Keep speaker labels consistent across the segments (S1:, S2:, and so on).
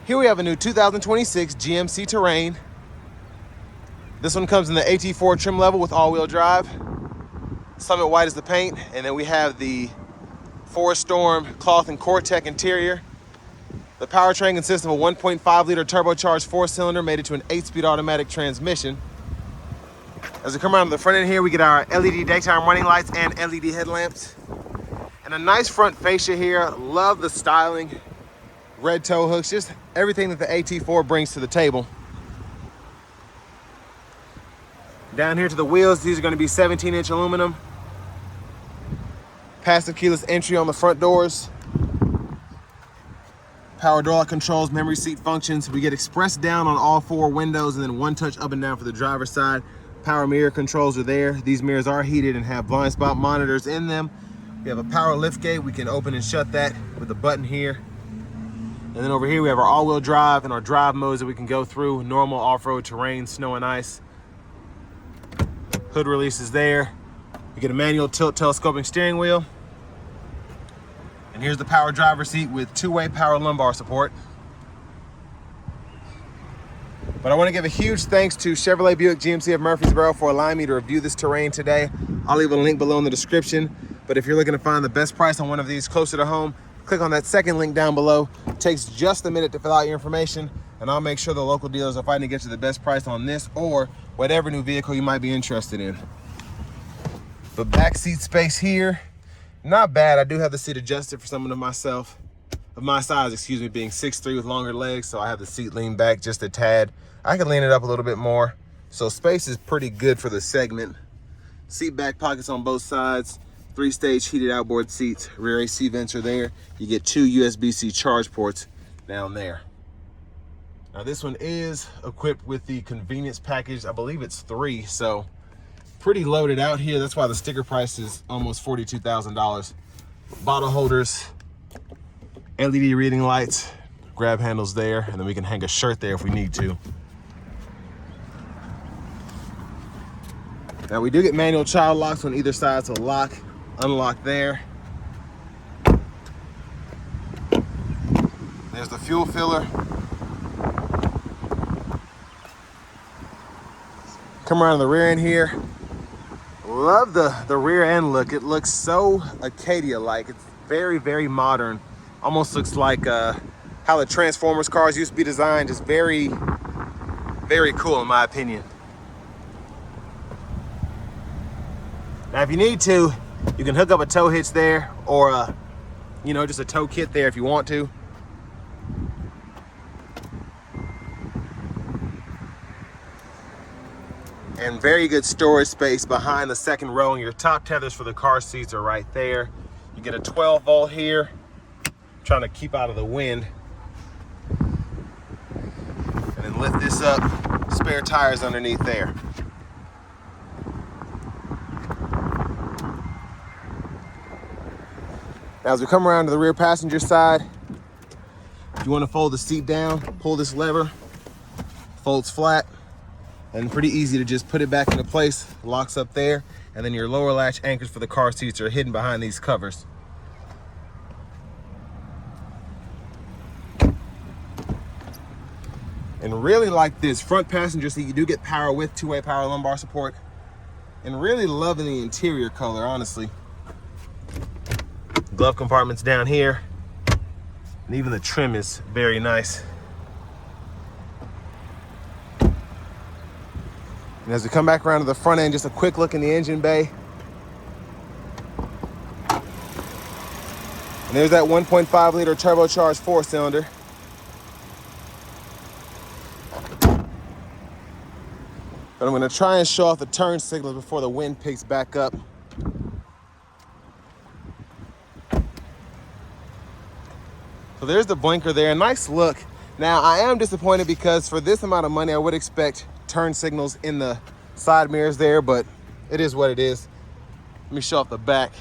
S1: Here we have a new 2026 GMC Terrain. This one comes in the AT4 trim level with all-wheel drive. Summit white is the paint, and then we have the Forest Storm cloth and Cortec interior. The powertrain consists of a 1.5-liter turbocharged 4-cylinder mated to an 8-speed automatic transmission. As we come around to the front end here, we get our LED daytime running lights and LED headlamps. And a nice front fascia here. Love the styling. Red tow hooks, just everything that the AT4 brings to the table. Down here to the wheels, these are going to be 17-inch aluminum. Passive keyless entry on the front doors. Power door lock controls, memory seat functions. We get express down on all 4 windows and then 1 touch up and down for the driver's side. Power mirror controls are there. These mirrors are heated and have blind spot monitors in them. We have a power lift gate. We can open and shut that with a button here. And then over here we have our all-wheel drive and our drive modes that we can go through. Normal, off-road, terrain, snow and ice. Hood release is there. You get a manual tilt telescoping steering wheel. And here's the power driver's seat with 2-way power lumbar support. But I want to give a huge thanks to Chevrolet Buick GMC of Murfreesboro for allowing me to review this Terrain today. I'll leave a link below in the description. But if you're looking to find the best price on one of these closer to home, click on that second link down below. It takes just a minute to fill out your information, and I'll make sure the local dealers are fighting to get you the best price on this or whatever new vehicle you might be interested in. The back seat space here, not bad. I do have the seat adjusted for someone of my size, being 6'3" with longer legs, so I have the seat leaned back just a tad. I can lean it up a little bit more, so space is pretty good for the segment. Seat back pockets on both sides. 3-stage heated outboard seats, rear AC vents are there. You get 2 USB-C charge ports down there. Now this one is equipped with the convenience package. I believe it's 3, so pretty loaded out here. That's why the sticker price is almost $42,000. Bottle holders, LED reading lights, grab handles there, and then we can hang a shirt there if we need to. Now we do get manual child locks on either side, so lock, unlock there. There's the fuel filler. Come around the rear end here. Love the rear end look. It looks so Acadia-like. It's very, very modern. Almost looks like how the Transformers cars used to be designed. Just very, very cool in my opinion. Now if you need to, you can hook up a tow hitch there or just a tow kit there if you want to. And very good storage space behind the second row, and your top tethers for the car seats are right there. You get a 12 volt here. I'm trying to keep out of the wind. And then lift this up, spare tires underneath there. Now as we come around to the rear passenger side, if you want to fold the seat down, pull this lever, folds flat, and pretty easy to just put it back into place, locks up there, and then your lower latch anchors for the car seats are hidden behind these covers. And really like this front passenger seat, you do get power with 2-way power lumbar support, and really loving the interior color, honestly. Glove compartments down here, and even the trim is very nice. And as we come back around to the front end, just a quick look in the engine bay. And there's that 1.5-liter turbocharged 4-cylinder. But I'm gonna try and show off the turn signals before the wind picks back up. So there's the blinker there, nice look. Now I am disappointed because for this amount of money, I would expect turn signals in the side mirrors there, but it is what it is. Let me show off the back.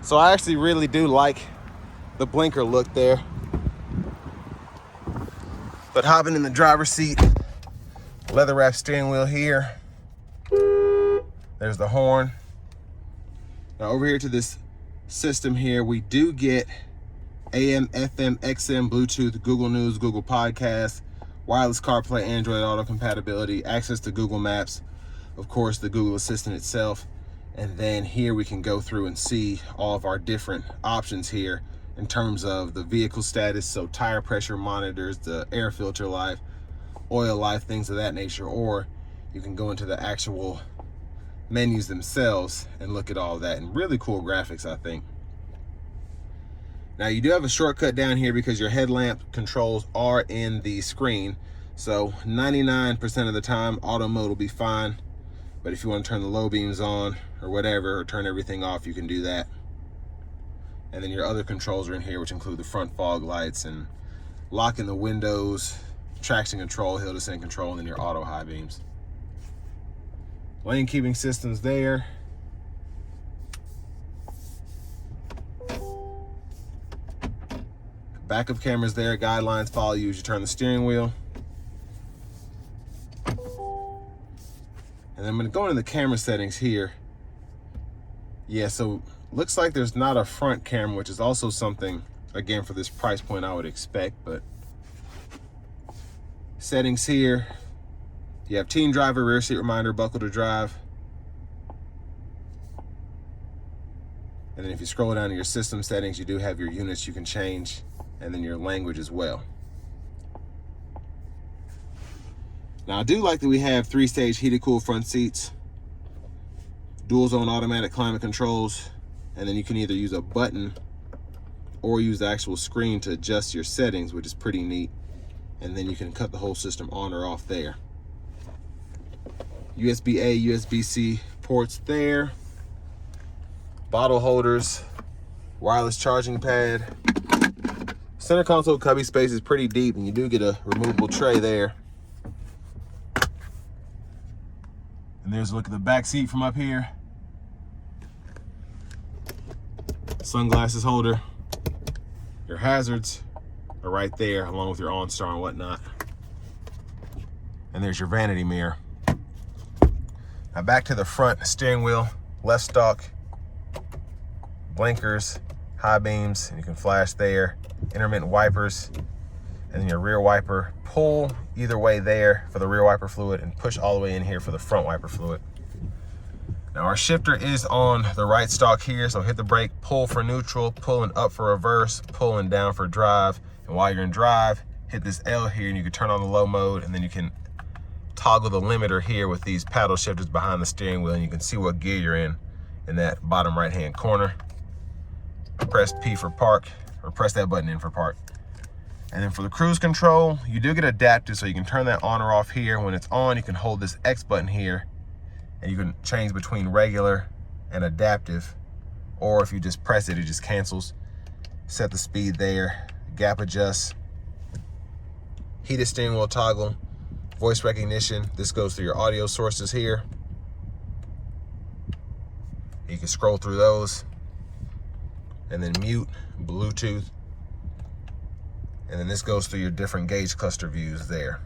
S1: So I actually really do like the blinker look there. But hopping in the driver's seat, leather wrapped steering wheel here. There's the horn. Now over here to this system here, we do get AM, FM, XM, Bluetooth, Google News, Google Podcasts, wireless CarPlay, Android Auto compatibility, access to Google Maps, of course, the Google Assistant itself. And then here we can go through and see all of our different options here in terms of the vehicle status. So tire pressure monitors, the air filter life, oil life, things of that nature. Or you can go into the actual menus themselves and look at all of that. And really cool graphics, I think. Now you do have a shortcut down here because your headlamp controls are in the screen. So 99% of the time, auto mode will be fine. But if you want to turn the low beams on or whatever, or turn everything off, you can do that. And then your other controls are in here, which include the front fog lights and locking the windows, traction control, hill descent control, and then your auto high beams. Lane keeping systems there. Backup cameras there, guidelines follow you as you turn the steering wheel. And then I'm gonna go into the camera settings here. Yeah, so looks like there's not a front camera, which is also something, again, for this price point I would expect, but settings here, you have teen driver, rear seat reminder, buckle to drive. And then if you scroll down to your system settings, you do have your units you can change, and then your language as well. Now I do like that we have 3-stage heated cool front seats, dual zone automatic climate controls, and then you can either use a button or use the actual screen to adjust your settings, which is pretty neat. And then you can cut the whole system on or off there. USB-A, USB-C ports there, bottle holders, wireless charging pad. Center console cubby space is pretty deep, and you do get a removable tray there. And there's a look at the back seat from up here. Sunglasses holder. Your hazards are right there, along with your OnStar and whatnot. And there's your vanity mirror. Now back to the front steering wheel, left stalk, blinkers, high beams, and you can flash there, intermittent wipers, and then your rear wiper. Pull either way there for the rear wiper fluid and push all the way in here for the front wiper fluid. Now our shifter is on the right stalk here, so hit the brake, pull for neutral, pull and up for reverse, pull and down for drive. And while you're in drive, hit this L here and you can turn on the low mode, and then you can toggle the limiter here with these paddle shifters behind the steering wheel, and you can see what gear you're in that bottom right hand corner. Press P for park, or press that button in for park. And then for the cruise control, you do get adaptive, so you can turn that on or off here. When it's on, you can hold this X button here, and you can change between regular and adaptive, or if you just press it, it just cancels. Set the speed there, gap adjust, heated steering wheel toggle, voice recognition. This goes through your audio sources here. You can scroll through those, and then mute, Bluetooth, and then this goes through your different gauge cluster views there.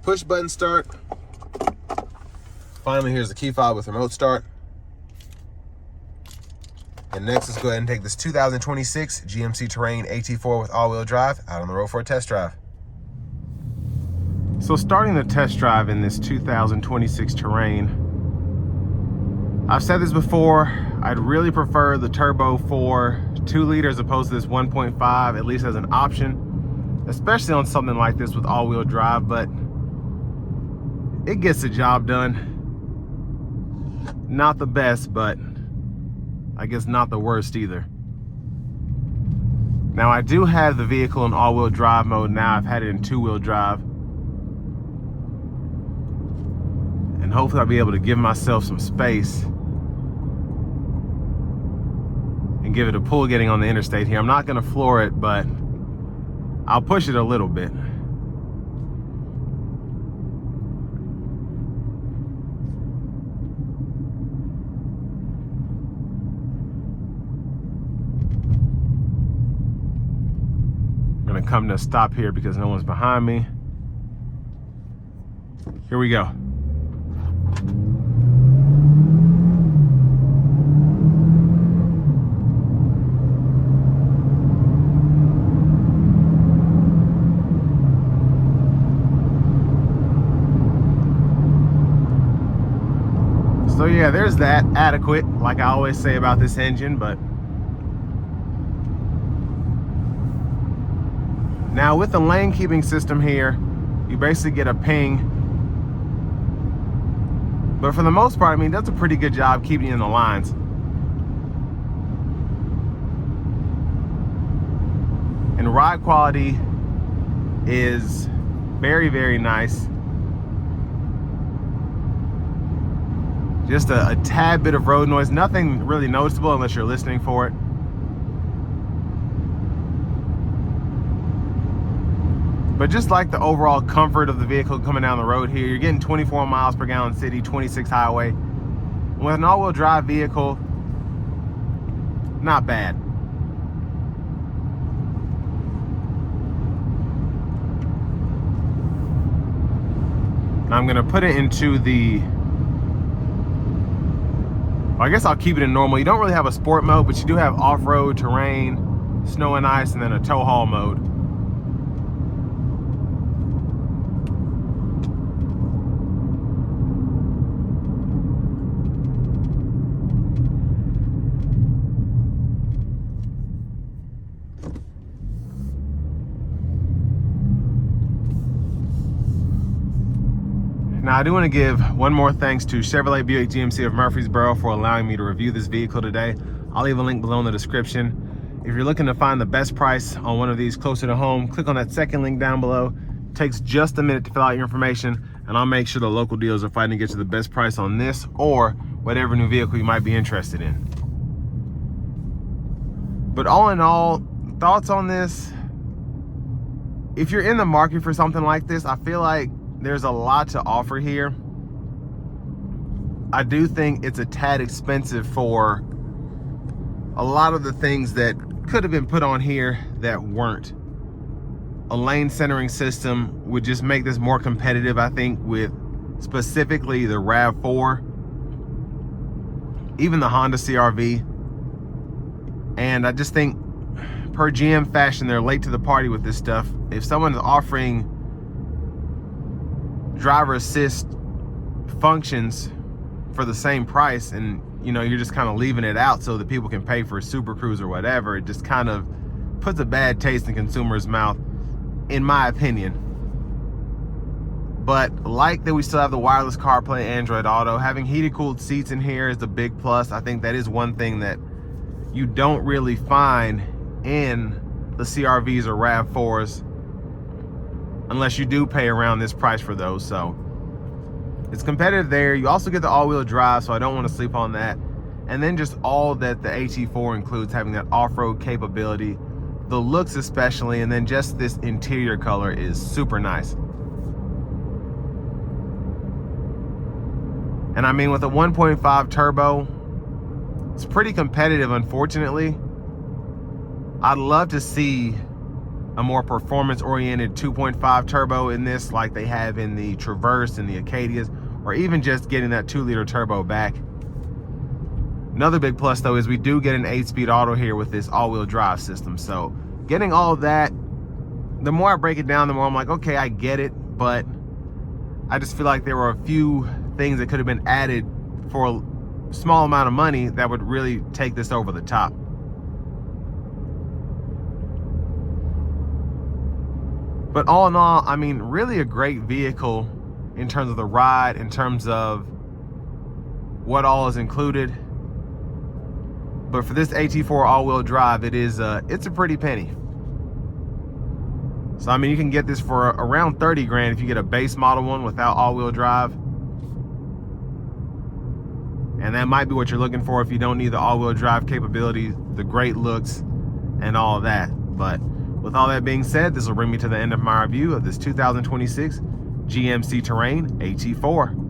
S1: Push button start. Finally, here's the key fob with remote start. And next, let's go ahead and take this 2026 GMC Terrain AT4 with all-wheel drive out on the road for a test drive. So starting the test drive in this 2026 Terrain, I've said this before, I'd really prefer the Turbo 4 2-liter as opposed to this 1.5, at least as an option, especially on something like this with all-wheel drive, but it gets the job done. Not the best, but I guess not the worst either. Now I do have the vehicle in all-wheel drive mode now. I've had it in 2-wheel drive. And hopefully I'll be able to give myself some space and give it a pull getting on the interstate here. I'm not gonna floor it, but I'll push it a little bit. I'm gonna come to a stop here because no one's behind me. Here we go. there's that, adequate, like I always say about this engine. But now with the lane keeping system here, you basically get a ping. But for the most part, I mean, it does a pretty good job keeping you in the lines. And ride quality is very, very nice. Just a tad bit of road noise, nothing really noticeable unless you're listening for it. But just like the overall comfort of the vehicle coming down the road here, you're getting 24 miles per gallon city, 26 highway. With an all-wheel drive vehicle, not bad. I'm gonna put it into the, I guess I'll keep it in normal. You don't really have a sport mode, but you do have off-road, terrain, snow and ice, and then a tow haul mode. Now, I do want to give one more thanks to Chevrolet Buick GMC of Murfreesboro for allowing me to review this vehicle today. I'll leave a link below in the description. If you're looking to find the best price on one of these closer to home, click on that second link down below. It takes just a minute to fill out your information, and I'll make sure the local dealers are fighting to get you the best price on this or whatever new vehicle you might be interested in. But all in all, thoughts on this? If you're in the market for something like this, I feel like there's a lot to offer here. I do think it's a tad expensive for a lot of the things that could have been put on here that weren't. A lane centering system would just make this more competitive, I think, with specifically the RAV4, even the Honda CR-V. And I just think, per GM fashion, they're late to the party with this stuff. If someone is offering driver assist functions for the same price, and you know, you're just kind of leaving it out so that people can pay for a Super Cruise or whatever, it just kind of puts a bad taste in consumers' mouth, in my opinion. But like that, we still have the wireless CarPlay, Android Auto. Having heated cooled seats in here is a big plus. I think that is one thing that you don't really find in the CR-Vs or RAV4s unless you do pay around this price for those. So it's competitive there. You also get the all-wheel drive, so I don't want to sleep on that. And then just all that the AT4 includes, having that off-road capability, the looks especially, and then just this interior color is super nice. And I mean, with a 1.5 turbo, it's pretty competitive, unfortunately. I'd love to see a more performance-oriented 2.5 turbo in this, like they have in the Traverse and the Acadias, or even just getting that 2-liter turbo back. Another big plus, though, is we do get an 8-speed auto here with this all-wheel drive system. So getting all of that, the more I break it down, the more I'm like, okay, I get it, but I just feel like there were a few things that could have been added for a small amount of money that would really take this over the top. But all in all, I mean, really a great vehicle in terms of the ride, in terms of what all is included. But for this AT4 all-wheel drive, it's a pretty penny. So I mean, you can get this for around 30 grand if you get a base model one without all-wheel drive. And that might be what you're looking for if you don't need the all-wheel drive capability, the great looks, and all of that. But with all that being said, this will bring me to the end of my review of this 2026 GMC Terrain AT4.